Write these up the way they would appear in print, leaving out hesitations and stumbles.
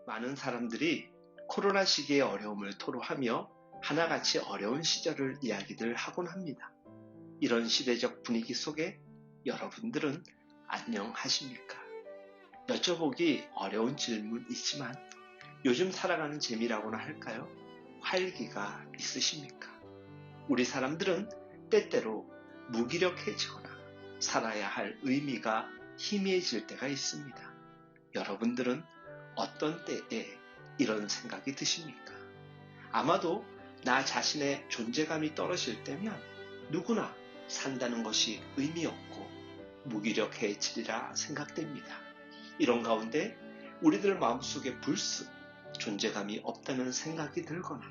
많은 사람들이 코로나 시기의 어려움을 토로하며 하나같이 어려운 시절을 이야기들 하곤 합니다. 이런 시대적 분위기 속에 여러분들은 안녕하십니까? 여쭤보기 어려운 질문이지만 요즘 살아가는 재미라고나 할까요? 활기가 있으십니까? 우리 사람들은 때때로 무기력해지거나 살아야 할 의미가 희미해질 때가 있습니다. 여러분들은 어떤 때에 이런 생각이 드십니까? 아마도 나 자신의 존재감이 떨어질 때면 누구나 산다는 것이 의미 없고 무기력해지리라 생각됩니다. 이런 가운데 우리들 마음속에 불쑥 존재감이 없다는 생각이 들거나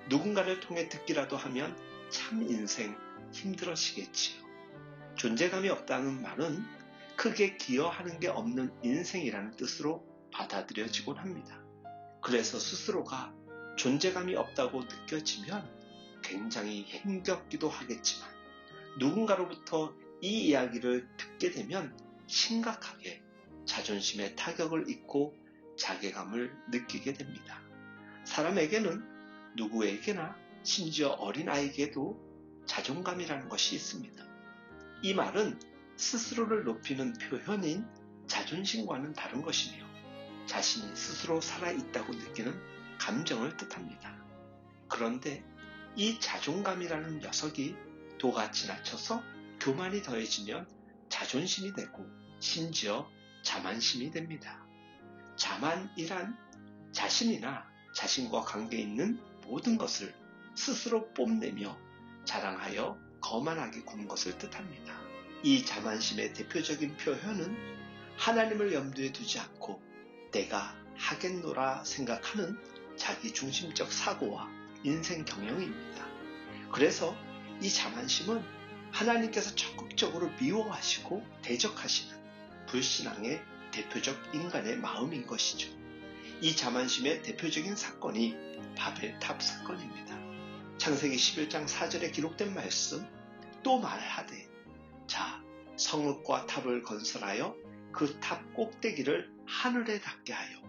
누군가를 통해 듣기라도 하면 참 인생 힘들어지겠지요. 존재감이 없다는 말은 크게 기여하는 게 없는 인생이라는 뜻으로 받아들여지곤 합니다. 그래서 스스로가 존재감이 없다고 느껴지면 굉장히 힘겹기도 하겠지만 누군가로부터 이 이야기를 듣게 되면 심각하게 자존심에 타격을 입고 자괴감을 느끼게 됩니다. 사람에게는 누구에게나 심지어 어린아이에게도 자존감이라는 것이 있습니다. 이 말은 스스로를 높이는 표현인 자존심과는 다른 것이며 자신이 스스로 살아있다고 느끼는 감정을 뜻합니다. 그런데 이 자존감이라는 녀석이 도가 지나쳐서 교만이 더해지면 자존심이 되고 심지어 자만심이 됩니다. 자만이란 자신이나 자신과 관계 있는 모든 것을 스스로 뽐내며 자랑하여 거만하게 구는 것을 뜻합니다. 이 자만심의 대표적인 표현은 하나님을 염두에 두지 않고 내가 하겠노라 생각하는 자기중심적 사고와 인생 경영입니다. 그래서 이 자만심은 하나님께서 적극적으로 미워하시고 대적하시는 불신앙의 대표적 인간의 마음인 것이죠. 이 자만심의 대표적인 사건이 바벨탑 사건입니다. 창세기 11장 4절에 기록된 말씀, 또 말하되 자 성읍과 탑을 건설하여 그 탑 꼭대기를 하늘에 닿게 하여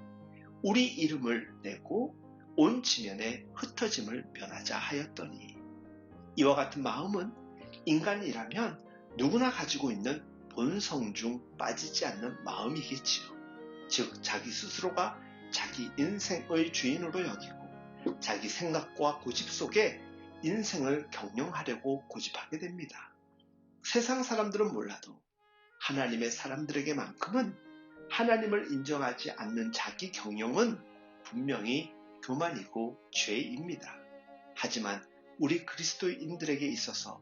우리 이름을 내고 온 지면에 흩어짐을 면하자 하였더니 이와 같은 마음은 인간이라면 누구나 가지고 있는 본성 중 빠지지 않는 마음이겠지요. 즉 자기 스스로가 자기 인생의 주인으로 여기고 자기 생각과 고집 속에 인생을 경영하려고 고집하게 됩니다. 세상 사람들은 몰라도 하나님의 사람들에게만큼은 하나님을 인정하지 않는 자기 경영은 분명히 교만이고 죄입니다. 하지만 우리 그리스도인들에게 있어서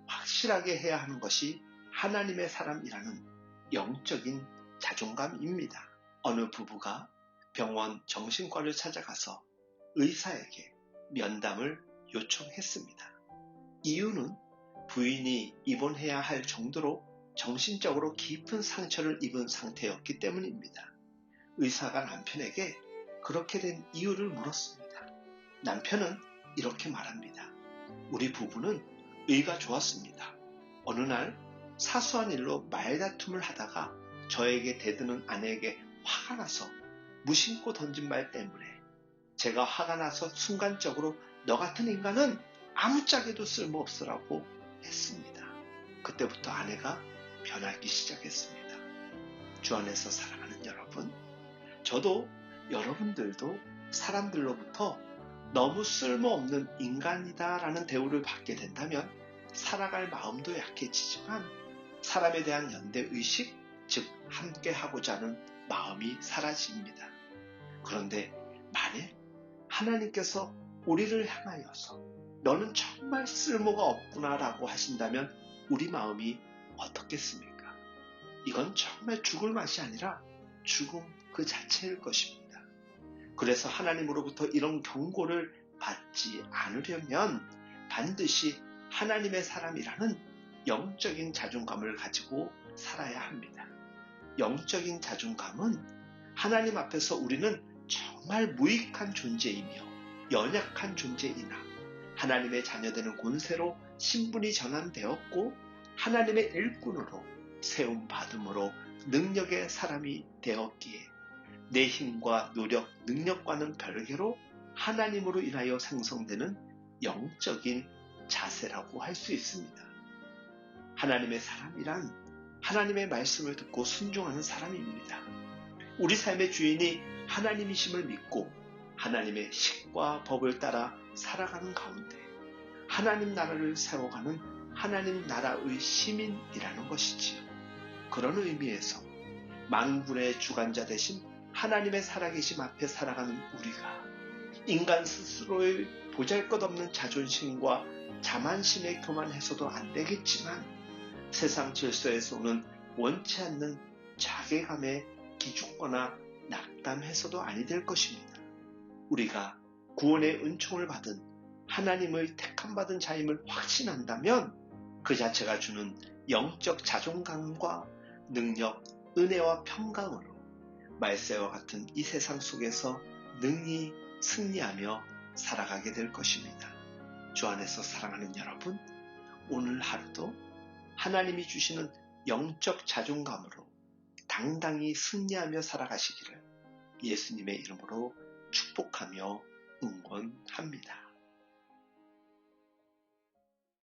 확실하게 해야 하는 것이 하나님의 사람이라는 영적인 자존감입니다. 어느 부부가 병원 정신과를 찾아가서 의사에게 면담을 요청했습니다. 이유는 부인이 입원해야 할 정도로 정신적으로 깊은 상처를 입은 상태였기 때문입니다. 의사가 남편에게 그렇게 된 이유를 물었습니다. 남편은 이렇게 말합니다. 우리 부부는 의가 좋았습니다. 어느 날 사소한 일로 말다툼을 하다가 저에게 대드는 아내에게 화가 나서 무심코 던진 말 때문에 제가 화가 나서 순간적으로 너 같은 인간은 아무짝에도 쓸모없으라고 했습니다. 그때부터 아내가 변하기 시작했습니다. 주 안에서 사랑하는 여러분, 저도 여러분들도 사람들로부터 너무 쓸모없는 인간이다라는 대우를 받게 된다면 살아갈 마음도 약해지지만 사람에 대한 연대의식, 즉 함께 하고자 하는 마음이 사라집니다. 그런데 만일 하나님께서 우리를 향하여서 너는 정말 쓸모가 없구나 라고 하신다면 우리 마음이 어떻겠습니까? 이건 정말 죽을 맛이 아니라 죽음 그 자체일 것입니다. 그래서 하나님으로부터 이런 경고를 받지 않으려면 반드시 하나님의 사람이라는 영적인 자존감을 가지고 살아야 합니다. 영적인 자존감은 하나님 앞에서 우리는 정말 무익한 존재이며 연약한 존재이나 하나님의 자녀되는 권세로 신분이 전환되었고 하나님의 일꾼으로 세움받음으로 능력의 사람이 되었기에 내 힘과 노력, 능력과는 별개로 하나님으로 인하여 생성되는 영적인 자세라고 할 수 있습니다. 하나님의 사람이란 하나님의 말씀을 듣고 순종하는 사람입니다. 우리 삶의 주인이 하나님이심을 믿고 하나님의 식과 법을 따라 살아가는 가운데 하나님 나라를 세워가는 하나님 나라의 시민이라는 것이지요. 그런 의미에서 만군의 주관자 되신 하나님의 살아계심 앞에 살아가는 우리가 인간 스스로의 보잘것없는 자존심과 자만심에 교만해서도 안 되겠지만 세상 질서에서 오는 원치 않는 자괴감에 기죽거나 낙담해서도 아니 될 것입니다. 우리가 구원의 은총을 받은 하나님의 택함받은 자임을 확신한다면 그 자체가 주는 영적 자존감과 능력, 은혜와 평강으로 말세와 같은 이 세상 속에서 능히 승리하며 살아가게 될 것입니다. 주 안에서 사랑하는 여러분, 오늘 하루도 하나님이 주시는 영적 자존감으로 당당히 승리하며 살아가시기를 예수님의 이름으로 축복하며 응원합니다.